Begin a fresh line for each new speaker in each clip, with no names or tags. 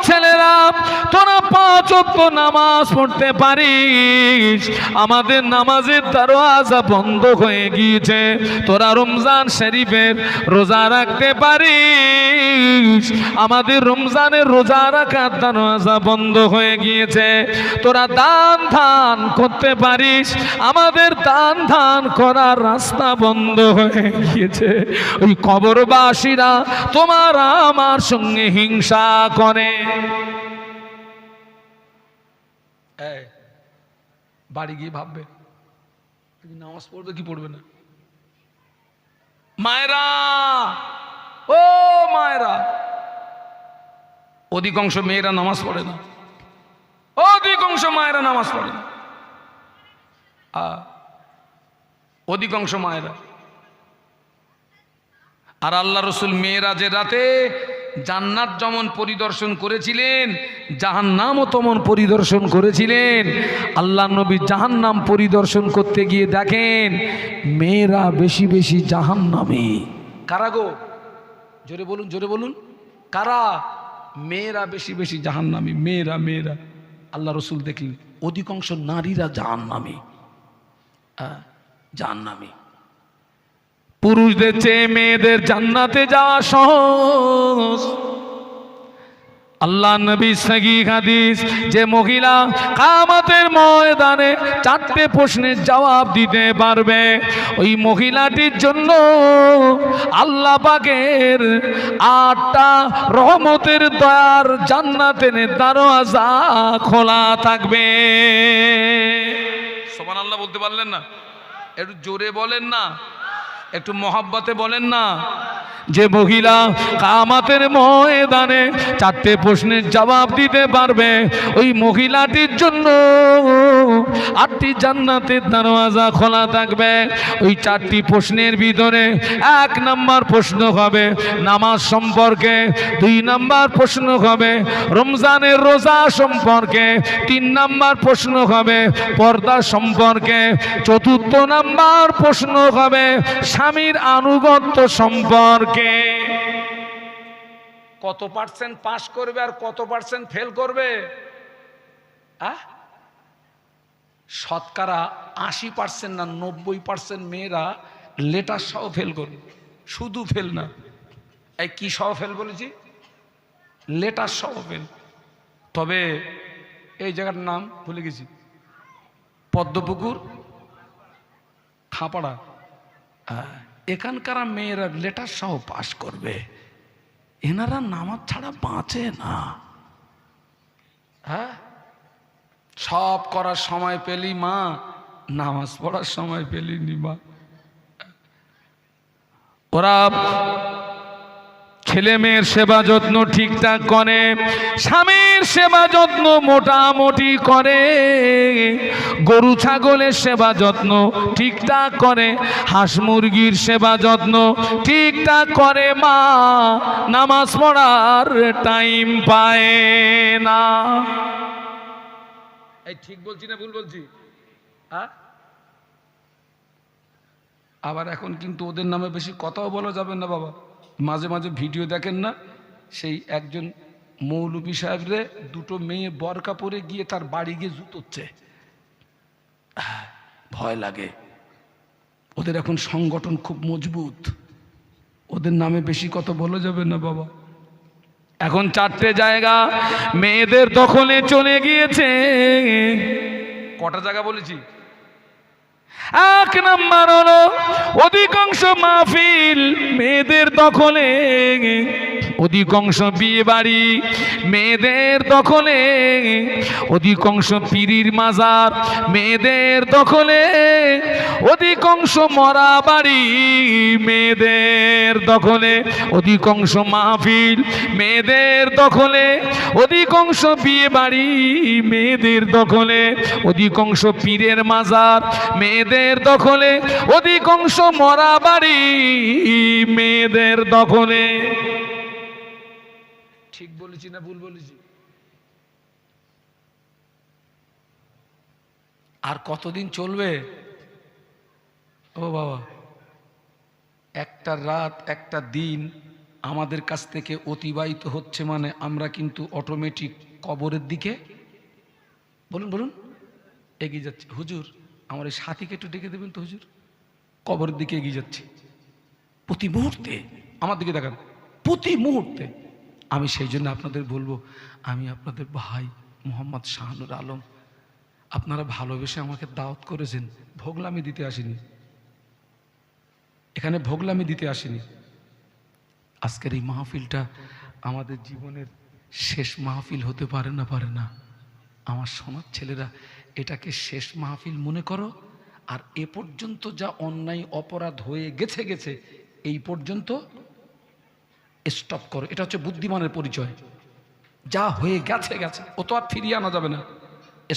ছেলেরা তোরা 5 ওয়াক্ত নামাজ পড়তে পারিস, আমাদের নামাজের দরওয়াজা বন্ধ হয়ে গিয়েছে। তোরা রমজান শরীফের রোজা রাখতে পারিস, আমাদের রমজানের রোজা রাখার দরওয়াজা বন্ধ হয়ে গিয়েছে। তোরা দান ধান করতে পারিস, আমাদের দান ধান করার রাস্তা বন্ধ হয়ে গিয়েছে। ওই কবরবাসীরা তোমার আমার সঙ্গে হিংসা করে। বাড়ি গিয়ে ভাববে তুমি নামাজ পড়বে কি পড়বে না। মায়েরা, ও মায়েরা, অধিকাংশ মেয়েরা নামাজ পড়ে না, অধিকাংশ মায়েরা নামাজ পড়ে না, অধিকাংশ মায়েরা। আর আল্লাহ রসুল মেয়েরাজের রাতে জান্নাত যেমন পরিদর্শন করেছিলেন, জাহান্নামও তেমন পরিদর্শন করেছিলেন। আল্লাহ নবী জাহান্নাম পরিদর্শন করতে গিয়ে দেখেন মেয়েরা বেশি বেশি জাহান্নামে। কারা গো? জোরে বলুন, জোরে বলুন, কারা? মেয়েরা বেশি বেশি জাহান্নামী। মেয়েরা মেয়েরা আল্লাহ রসুল দেখলেন অধিকাংশ নারীরা জাহান্নামী, জাহান্নামী। পুরুষদের চেয়ে মেয়েদের জান্নাতে যাওয়া সহজ। আল্লাহ নবী সহিহ হাদিস, যে মহিলা কিয়ামতের ময়দানে 4টে প্রশ্নের জবাব দিতে পারবে, ওই মহিলাটির জন্য আল্লাহ পাকের 8টা রহমতের দয়ার জান্নাতের দরওয়াজা খোলা থাকবে। সুবহানাল্লাহ বলতে পারলেন না? একটু জোরে বলেন না, একটু মহব্বতে বলেন না। যে মহিলা কিয়ামতের ময়দানে 4টে প্রশ্নের জবাব দিতে পারবে, ওই মহিলাটির জন্য 8টি জান্নাতের দরওয়াজা খোলা থাকবে। ওই 4টি প্রশ্নের ভিতরে 1 নম্বর প্রশ্ন হবে নামাজ সম্পর্কে, 2 নম্বর প্রশ্ন হবে রমজানের রোজা সম্পর্কে, 3 নম্বর প্রশ্ন হবে পর্দা সম্পর্কে, 4র্থ নম্বর প্রশ্ন হবে স্বামীর আনুগত্য সম্পর্কে। কত পার্সেন্ট পাস করবে আর কত পার্সেন্ট ফেল করবে? শতকরা 80% না 90% মেয়েরা লেটার সহ ফেল করবে। শুধু ফেল না, এই কি সহ ফেল বলেছি? লেটার সহ ফেল। তবে এই জায়গাটার নাম ভুলে গেছি, পদ্মপুকুর খাপাড়া, এখানকার মেয়েরা লেটার সহ পাস করবে। এনারা নামাজ ছাড়া বাঁচে না। হ্যাঁ, সব করার সময় পেলি মা, নামাজ পড়ার সময় পেলি নি মা। ওরা ছেলে মেয়ের সেবা যত্ন ঠিকঠাক করে, স্বামীর সেবা যত্ন মোটামুটি করে, গরু ছাগলের সেবা যত্ন ঠিকঠাক করে, হাঁস মুরগির সেবা যত্ন ঠিকঠাক করে। মা নামাজ পড়ার টাইম পায় না। এই ঠিক বলছি না ভুল বলছি? আবার এখন কিন্তু ওদের নামে বেশি কথাও বলা যাবে না বাবা। মাঝে মাঝে ভিডিও দেখেন না, সেই একজন মৌলভী সাহেবরে 2টো মেয়ে বরকা পরে গিয়ে তার বাড়ি গিয়ে জুতোচ্ছে। ভয় লাগে। ওদের এখন সংগঠন খুব মজবুত, ওদের নামে বেশি কথা বলা যাবে না বাবা। এখন 4টে জায়গা মেয়েদের দখলে চলে গিয়েছে। কটা জায়গা বলেছি? 1 নম্বর হলো অধিকাংশ মাহফিল মেয়েদের দখলে, অধিকাংশ বিয়ে বাড়ি মেয়েদের দখলে, অধিকাংশ পীরির মাজার মেয়েদের দখলে, অধিকাংশ মরা বাড়ি মেয়েদের দখলে, অধিকাংশ মাহফিল মেয়েদের দখলে, অধিকাংশ বিয়ে বাড়ি মেয়েদের দখলে, অধিকাংশ পীরের মাজার মেয়েদের দখলে, অধিকাংশ মরা বাড়ি মেয়েদের দখলে। ঠিক বলেছি না ভুল বলেছি? আর কতদিন চলবে? ও বাবা, একটা রাত একটা দিন আমাদের কাছ থেকে অতিবাহিত হচ্ছে মানে আমরা কিন্তু অটোমেটিক কবরের দিকে বলুন বলুন এগিয়ে যাচ্ছি। হুজুর আমার এই সাথীকে একটু ডেকে দেবেন তো হুজুর, কবরের দিকে এগিয়ে যাচ্ছি প্রতি মুহূর্তে। আমার দিকে দেখান, প্রতি মুহূর্তে। আমি সেই জন্য আপনাদের বলবো, আমি আপনাদের ভাই মোহাম্মদ শাহানুর আলম, আপনারা ভালোবেসে আমাকে দাওয়াত করেছেন, ভোগলামি দিতে আসিনি, এখানে ভোগলামি দিতে আসিনি। আজকের এই মাহফিলটা আমাদের জীবনের শেষ মাহফিল হতে পারে না, পারে না। আমার সোনার ছেলেরা, এটাকে শেষ মাহফিল মনে করো। আর এ পর্যন্ত যা অন্যায় অপরাধ হয়ে গেছে গেছে, এই পর্যন্ত স্টপ করো। এটা হচ্ছে বুদ্ধিমানের পরিচয়। যা হয়ে গেছে গেছে, ও তো আর ফিরিয়ে আনা যাবে না।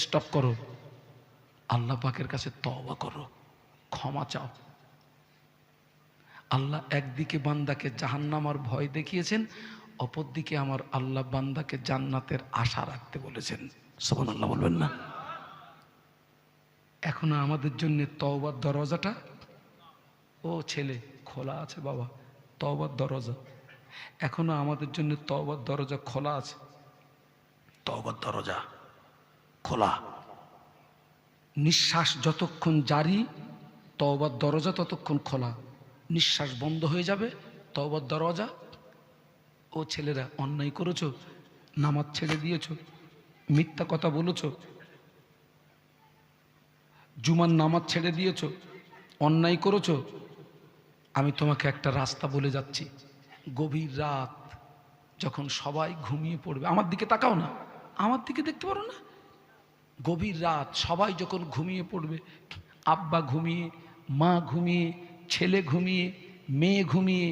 স্টপ করো, আল্লাহ পাকের কাছে তওবা করো, ক্ষমা চাও। আল্লাহ একদিকে বান্দাকে জাহান্নামের ভয় দেখিয়েছেন, অপরদিকে আমার আল্লাহ বান্দাকে জান্নাতের আশা রাখতে বলেছেন। সুবহানাল্লাহ বলবেন না? এখনো আমাদের জন্য তওবার দরজাটা, ও ছেলে, খোলা আছে বাবা, তওবার দরজা এখনো আমাদের জন্য, তওবার দরজা খোলা আছে। তওবার দরজা খোলা। নিঃশ্বাস যতক্ষণ জারি, তওবার দরজা ততক্ষণ খোলা। নিঃশ্বাস বন্ধ হয়ে যাবে, তওবার দরজা। ও ছেলেরা, অন্যায় করেছো, নামাজ ছেড়ে দিয়েছো, মিথ্যা কথা বলেছো, জুমার নামাজ ছেড়ে দিয়েছো, অন্যায় করেছো, আমি তোমাকে একটা রাস্তা বলে যাচ্ছি। গভীর রাত যখন সবাই ঘুমিয়ে পড়বে, আমার দিকে তাকাও না, আমার দিকে দেখতে পারো না? গভীর রাত সবাই যখন ঘুমিয়ে পড়বে, আব্বা ঘুমিয়ে, মা ঘুমিয়ে, ছেলে ঘুমিয়ে, মেয়ে ঘুমিয়ে,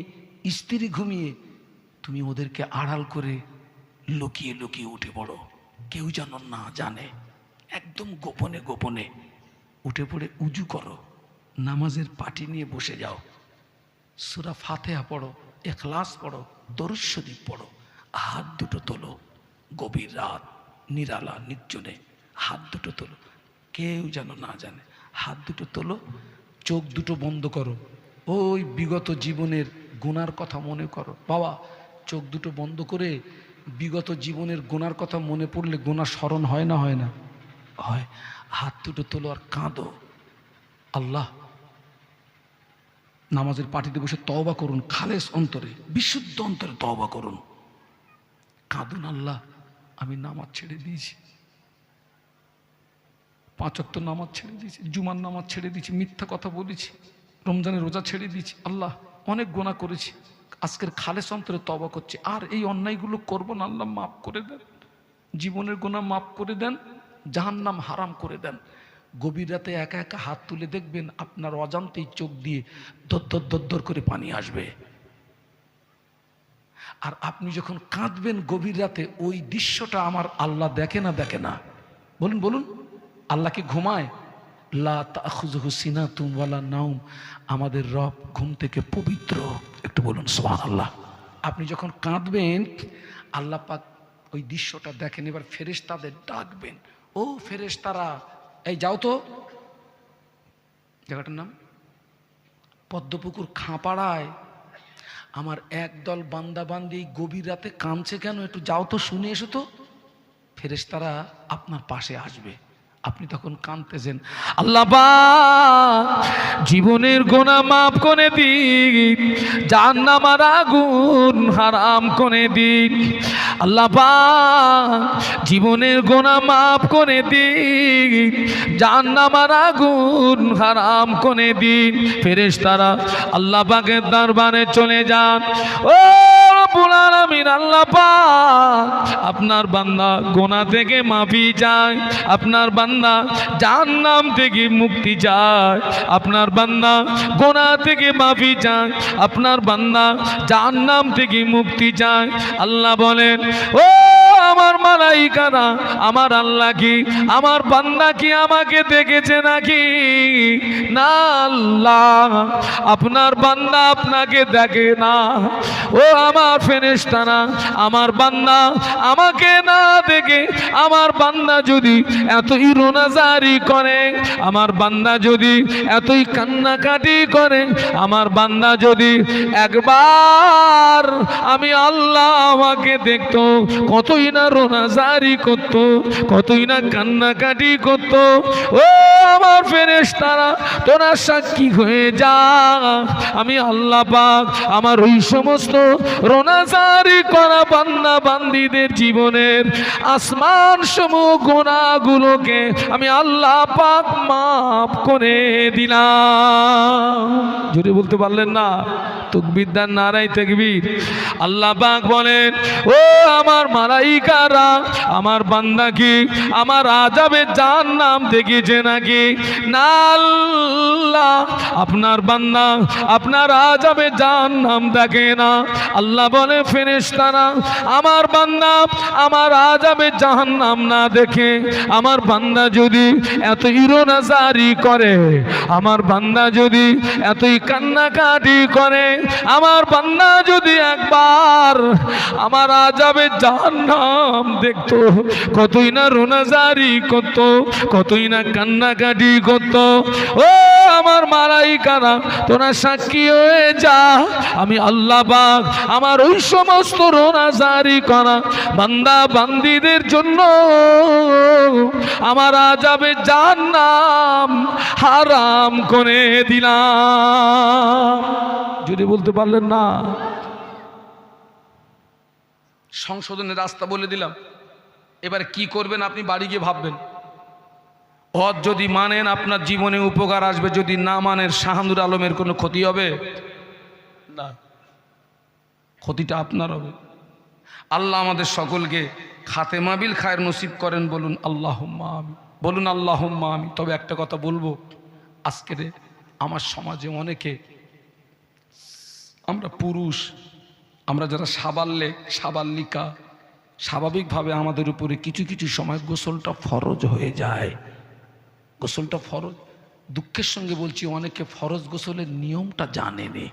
স্ত্রী ঘুমিয়ে, তুমি ওদেরকে আড়াল করে লুকিয়ে লুকিয়ে উঠে পড়ো, কেউ যেন না জানে, একদম গোপনে গোপনে উঠে পড়ে উজু করো, নামাজের পাটি নিয়ে বসে যাও, সূরা ফাতিহা পড়ো, ইখলাস পড়ো, দরুদ শরীফ পড়ো, হাত দুটো তোলো। গভীর রাত, নিরালা নির্জনে হাত দুটো তোলো, কেউ যেন না জানে। হাত দুটো তোলো, চোখ দুটো বন্ধ করো, ওই বিগত জীবনের গুনার কথা মনে করো। বাবা, চোখ দুটো বন্ধ করে বিগত জীবনের গুনার কথা মনে পড়লে গুনাহ স্মরণ হয় না, হয় না? হয়। হাত দুটো তোলো আর কাঁদো। আল্লাহ, নামাজের পাটিতে বসে তওবা করুন, খালেস অন্তরে, বিশুদ্ধ অন্তরে তওবা করুন, কাঁদুন। আল্লাহ, আমি নামাজ ছেড়ে দিয়েছি, 5 ওয়াক্ত নামাজ ছেড়ে দিয়েছি, জুমার নামাজ ছেড়ে দিয়েছি, মিথ্যা কথা বলেছি, রমজানের রোজা ছেড়ে দিয়েছি। আল্লাহ, অনেক গুনাহ করেছি, আজকের খালেস অন্তরে তওবা করছি, আর এই অন্যায়গুলো করবো না। আল্লাহ মাফ করে দেন, জীবনের গুনাহ মাফ করে দেন, জাহান্নাম হারাম করে দেন। গভীর রাতে একা একা হাত তুলে দেখবেন আপনার অজান্তেই চোখ দিয়ে দর দর দর করে পানি আসবে। আর আপনি যখন কাঁদবেন গভীর রাতে, ওই দৃশ্যটা আমার আল্লাহ দেখে না, দেখে না? বলুন বলুন, আল্লাহ কি ঘুমায়? লা তাখুযুহু সিনাতুন ওয়ালা নাওম, আমাদের রব ঘুম থেকে পবিত্র। একটু বলুন সুবহানাল্লাহ। আপনি যখন কাঁদবেন, আল্লাহ পাক ওই দৃশ্যটা দেখেন। এবার ফেরেশতাদের ডাকবেন, ও ফেরেশতারা, এই যাও তো, জায়গাটার নাম পদ্মপুকুর খাঁপাড়ায় আমার একদল বান্দা বান্দি গভীর রাতে কাঁদছে কেন, একটু যাও তো, শুনে এসো তো। ফেরেশতারা আপনার পাশে আসবে, আপনি তখন কাঁদতেছেন, আল্লাহ পাক জীবনের গুনাহ মাফ করে দিন, জাহান্নামের আগুন হারাম করে দিন। আল্লাহ পাক জীবনের গুনাহ মাফ করে দিন, জাহান্নামের আগুন হারাম করে দিন। ফেরেশতারা আল্লাহ পাকের দরবারে চলে যান, ও রব্বুল আলামিন, আল্লাহ পাক আপনার বান্দা গুনাহ থেকে মাফি চায়, আপনার বান্দা জাহান্নাম থেকে মুক্তি চায়, আপনার বান্দা গুনাহ থেকে মাফি চায়, আপনার বান্দা জাহান্নাম থেকে মুক্তি চায়। আল্লাহ বলেন, ও আমার মালাইকারা, আমার আল্লাহ কি আমার বান্দা কি আমাকে দেখেছে নাকি? না আল্লাহ, আপনার বান্দা আপনাকে দেখে না। ও ও আমার ফেরেশতারা, আমার বান্দা আমাকে না দেখে আমার বান্দা যদি এতই রোনাজারি করে, আমার বান্দা যদি এতই কান্নাকাটি করে, আমার বান্দা যদি একবার আমি আল্লাহ আমাকে দেখতো, কতই না রোনাজারি করত, কতই না কান্নাকাটি করত। ও আমার ফেরেশতারা, তোরা সাক্ষী হয়ে যা, আমি আল্লাহ পাক আমার ওই সমস্ত রোনাজারি করা বান্দা বান্দীদের জীবনের আসমান সমূহ গুনাহগুলোকে আমি আল্লাহ পাক মাফ করে দিলাম। জোরে বলতে পারলেন না? তাকবীর দেন, নারায়ে তাকবীর। আল্লাহ পাক বলেন, ও আমার মালাইকারা, আমার বান্দা কি আমার আযাবে জাহান্নাম দেখেছে নাকি? না আল্লাহ, আপনার বান্দা আপনার আযাবে জাহান্নাম দেখে না। আল্লাহ বলে, ফেরেশতারা, আমার বান্দা আমার আযাবে জাহান্নাম না দেখে আমার বান্দা যদি এতই রোনাজারি করে, আমার বান্দা যদি এতই কান্নাকাটি করে, আমার বান্দা যদি একবার আমার আযাবে জাহান্নাম দেখতো, কতই না রোনাজারি করত, কতই না কান্নাকাটি করত। ও আমার মালাইকারা, তোরা সাক্ষী হয়ে যা, আমি আল্লাহ পাক আমার ওই সমস্ত রোনাজারি করা বান্দা বান্দীদের জন্য আমার আযাবে জাহান্নাম হারাম করে দিলাম। যদি বলতে পারলেন না? সংশোধনের রাস্তা বলে দিলাম। এবার কি করবেন আপনি বাড়ি গিয়ে ভাববেন। হজ যদি মানেন আপনার জীবনে উপকার আসবে, যদি না মানেন শাহানুর আলমের কোনো ক্ষতি হবে না, ক্ষতিটা আপনার হবে। আল্লাহ আমাদের সকলকে খাতেমা বিল খায়ের নসিব করেন, বলুন আল্লাহুম্মা আমিন, বলুন আল্লাহুম্মা আমিন। তবে একটা কথা বলবো, আজকের আমার সমাজে অনেকে, আমরা পুরুষ, আমরা যারা সাবাল্লিকা, স্বাভাবিকভাবে আমাদের উপরে কিছু কিছু সময় গোসলটা ফরজ হয়ে যায়। গোসলটা ফরজ, দুঃখের সঙ্গে বলছি, অনেকে ফরজ গোসলের নিয়মটা জানে না,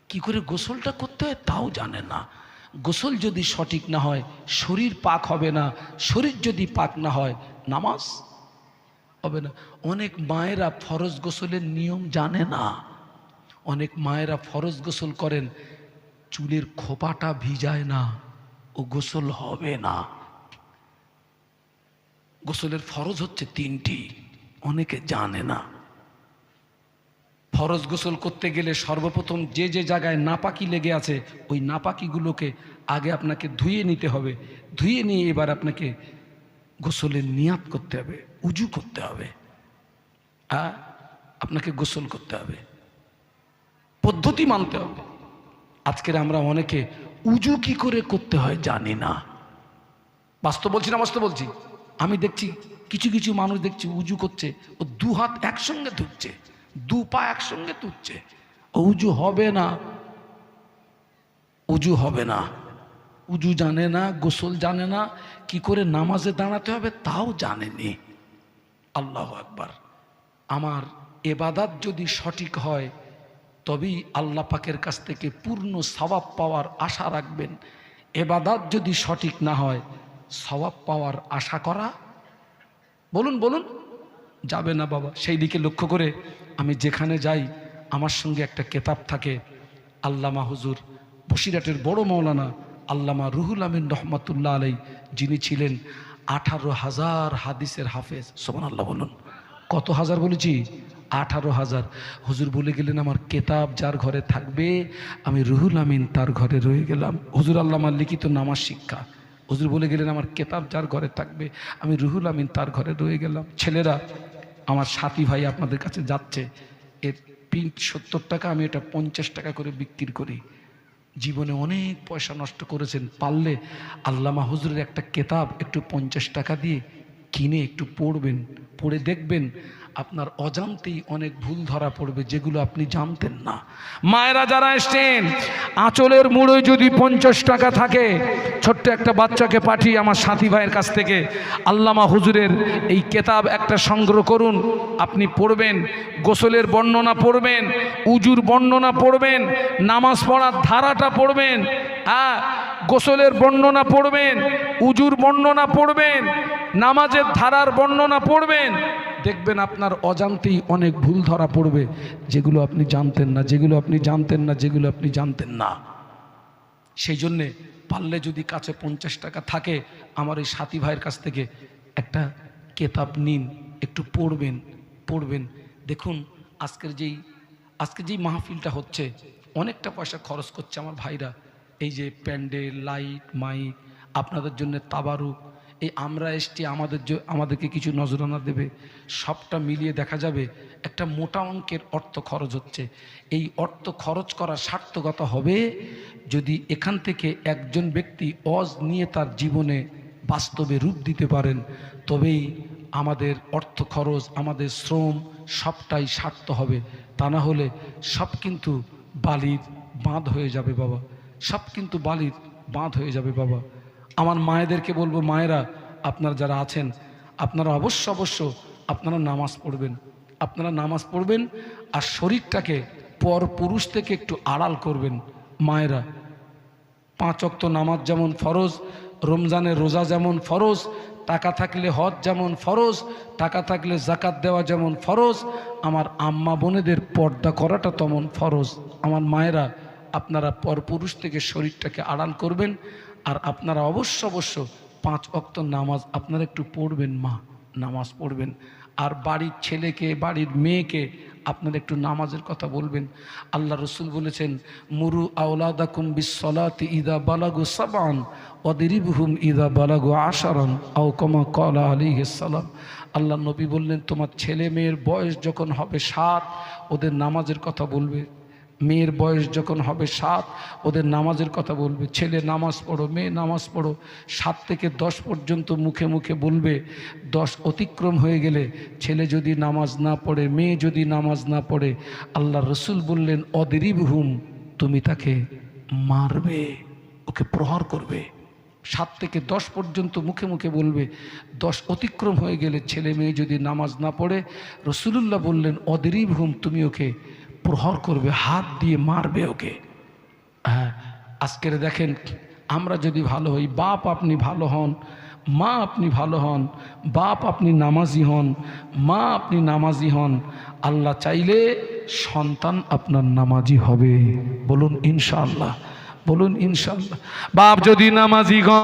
কি করে গোসলটা করতে হয় তাও জানে না। গোসল যদি সঠিক না হয় শরীর পাক হবে না, শরীর যদি পাক না হয় নামাজ হবে না। অনেক মায়েরা ফরজ গোসলের নিয়ম জানে না, অনেক মায়েরা ফরজ গোসল করেন, চুলের খোপাটা ভিজায় না, ও গোসল হবে না। গোসলের ফরজ হচ্ছে 3টি, অনেকে জানে না। ফরজ গোসল করতে গেলে সর্বপ্রথম যে যে জায়গায় নাপাকি লেগে আছে ওই নাপাকিগুলোকে আগে আপনাকে ধুয়ে নিতে হবে। ধুয়ে নিয়ে এবার আপনাকে গোসলের নিয়াত করতে হবে, উজু করতে হবে, আপনাকে গোসল করতে হবে, পদ্ধতি মানতে হবে। আজকের আমরা অনেকে উজু কি করে করতে হয় জানি না। বাস্তব বলছি না, বাস্তব বলছি। আমি দেখছি কিছু কিছু মানুষ দেখছি উজু করছে, ও 2 হাত একসঙ্গে ধুচ্ছে, 2 পা একসঙ্গে তুলছে, উজু হবে না, উজু হবে না। উজু জানে না, গোসল জানে না, কি করে নামাজে দাঁড়াতে হবে তাও জানেনি। আল্লাহু আকবার। আমার ইবাদত যদি সঠিক হয় তবেই আল্লাহ পাকের কাছ থেকে পূর্ণ সওয়াব পাওয়ার আশা রাখবেন। ইবাদত যদি সঠিক না হয় সওয়াব পাওয়ার আশা করা, বলুন বলুন, যাবে না বাবা। সেই দিকে লক্ষ্য করে আমি যেখানে যাই আমার সঙ্গে একটা কেতাব থাকে। আল্লামা হুজুর বসিরহাটের বড় মৌলানা আল্লামা রুহুল আমিন রহমাতুল্লাহ আলাই, যিনি ছিলেন 18,000 হাদিসের হাফেজ। সুবহানাল্লাহ বলুন। কত হাজার বলেছি? 18,000। হুজুর বলে গেলেন, আমার কেতাব যার ঘরে থাকবে আমি রুহুল আমিন তার ঘরে রয়ে গেলাম। হুজুর আল্লামার লিখিত নামাজ শিক্ষা, হুজুর বলে গেলেন, আমার কেতাব যার ঘরে থাকবে আমি রুহুল আমিন তার ঘরে রয়ে গেলাম। ছেলেরা, আমার সাথী ভাই আপনাদের কাছে যাচ্ছে, এর প্রিন্ট 70 টাকা, আমি এটা 50 টাকা করে বিক্রি করি। জীবনে অনেক পয়সা নষ্ট করেছেন, পারলে আল্লামা হুজুরের একটা কেতাব একটু 50 টাকা দিয়ে কিনে একটু পড়বেন, পড়ে দেখবেন আপনার অজান্তেই অনেক ভুল ধরা পড়বে যেগুলো আপনি জানতেন না। মায়েরা যারা এসছেন, আঁচলের মুড়োয় যদি 50 টাকা থাকে, ছোট্ট একটা বাচ্চাকে পাঠিয়ে আমার সাথী ভাইয়ের কাছ থেকে আল্লামা হুজুরের এই কেতাব একটা সংগ্রহ করুন, আপনি পড়বেন, গোসলের বর্ণনা পড়বেন, উজুর বর্ণনা পড়বেন, নামাজ পড়ার ধারাটা পড়বেন, গোসলের বর্ণনা পড়বেন, উজুর বর্ণনা পড়বেন, নামাজের ধারার বর্ণনা পড়বেন। দেখবেন আপনার অজান্তেই অনেক ভুল ধরা পড়বে যেগুলো আপনি জানতেন না, যেগুলো আপনি জানতেন না, যেগুলো আপনি জানতেন না। সেই জন্যে পারলে যদি কাছে 50 টাকা থাকে, আমার এই সাথী ভাইয়ের কাছ থেকে একটা কেতাব নিন, একটু পড়বেন। দেখুন আজকে যেই মাহফিলটা হচ্ছে, অনেকটা পয়সা খরচ করছে আমার ভাইরা। এই যে প্যান্ডেল, লাইট, মাইক, আপনাদের জন্য তাবারুক, এই আমরা এসছি, আমাদেরকে কিছু নজরানা দেবে, সবটা মিলিয়ে দেখা যাবে একটা মোটা অঙ্কের অর্থ খরচ হচ্ছে। এই অর্থ খরচ করা সার্থকতা হবে যদি এখান থেকে একজন ব্যক্তি ওয়াজ নিয়ে তার জীবনে বাস্তবে রূপ দিতে পারেন, তবেই আমাদের অর্থ খরচ, আমাদের শ্রম সবটাই সার্থক হবে। তা না হলে সব কিন্তু বালির বাঁধ হয়ে যাবে বাবা, সব কিন্তু বালির বাঁধ হয়ে যাবে বাবা। আমার মায়েদেরকে বলবো, মায়েরা আপনারা যারা আছেন, আপনারা অবশ্য আপনারা নামাজ পড়বেন, আর শরীরটাকে পর পুরুষ থেকে একটু আড়াল করবেন। মায়েরা 5 ওয়াক্ত নামাজ যেমন ফরজ, রমজানের রোজা যেমন ফরজ, টাকা থাকলে হজ যেমন ফরজ, টাকা থাকলে জাকাত দেওয়া যেমন ফরজ, আমার আম্মা বোনেদের পর্দা করাটা তেমন ফরজ। আমার মায়েরা আপনারা পরপুরুষ থেকে শরীরটাকে আড়াল করবেন, আর আপনারা অবশ্য 5 ওয়াক্ত নামাজ আপনারা একটু পড়বেন, মা নামাজ পড়বেন। আর বাড়ির ছেলেকে, বাড়ির মেয়েকে আপনারা একটু নামাজের কথা বলবেন। আল্লাহ রসুল বলেছেন, মুরু আওলাদাকুম বিসসালাতি ইদা বালাগু সাবআন ওয়াদরিবহুম ইদা বালাগু আশারান আও কামা ক্বালা আলাইহিস সালাম। আল্লাহ নবী বললেন, তোমার ছেলে মেয়ের বয়স যখন হবে 7, ওদের নামাজের কথা বলবে। মেয়ের বয়স যখন হবে 7, ওদের নামাজের কথা বলবে। ছেলে নামাজ পড়ো, মেয়ে নামাজ পড়ো। 7 থেকে 10 পর্যন্ত মুখে মুখে বলবে। 10 অতিক্রম হয়ে গেলে ছেলে যদি নামাজ না পড়ে, মেয়ে যদি নামাজ না পড়ে, আল্লাহ রসুল বললেন, অদরিবহুম, তুমি তাকে মারবে, ওকে প্রহার করবে। 7 থেকে 10 পর্যন্ত মুখে মুখে বলবে। 10 অতিক্রম হয়ে গেলে ছেলে মেয়ে যদি নামাজ না পড়ে, রসুলুল্লাহ বললেন, অদরিবহুম, তুমি ওকে প্রহার করবে, হাত দিয়ে মারবে ওকে। হ্যাঁ, আজকের দেখেন, আমরা যদি ভালো হই, বাপ আপনি ভালো হন, মা আপনি ভালো হন, বাপ আপনি নামাজি হন, মা আপনি নামাজি হন, আল্লাহ চাইলে সন্তান আপনার নামাজি হবে। বলুন ইনশাআল্লাহ, বলুন ইনশাআল্লাহ। বাপ যদি নামাজি হন,